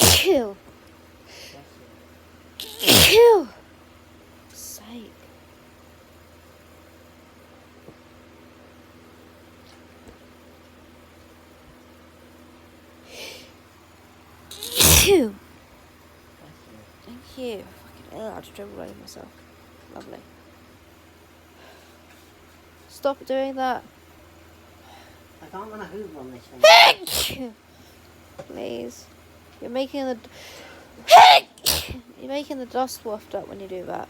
Kill. Kill. Sake. Kill. Thank you. Fucking hell, I just dribbled over myself. Lovely. Stop doing that. I can't run a hoover on this thing. Please. You're making the dust waft up when you do that.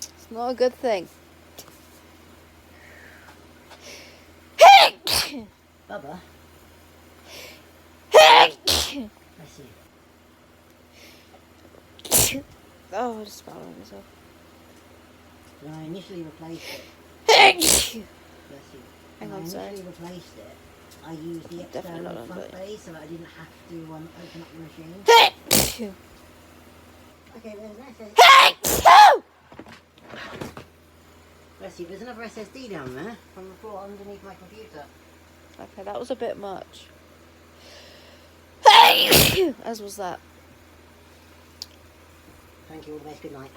It's not a good thing. Bubba. Bless you. Oh, I just spat on myself. When I initially replaced it, bless you. Hang When on, I sorry. initially replaced it, I used the Definitely not external front unplugged. bay so that I didn't have to open up the machine. Okay, there's an Bless you, there's another SSD down there from the floor underneath my computer. Okay, that was a bit much. As was that. Thank you, all the best, good night.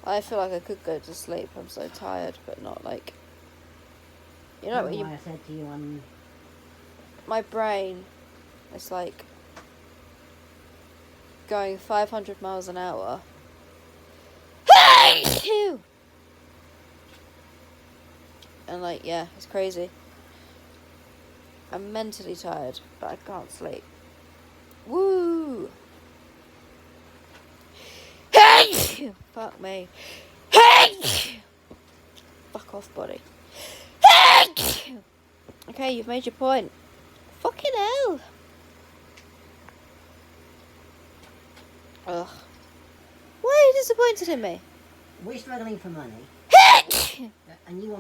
I feel like I could go to sleep. I'm so tired, but not like... You know That's what why I said to you, my brain is like going 500 miles an hour. And like, yeah, it's crazy. I'm mentally tired, but I can't sleep. Woo! Fuck me. Fuck off, body. Okay, you've made your point. Fucking hell. Ugh. Why are you disappointed in me? we're struggling for money, and you want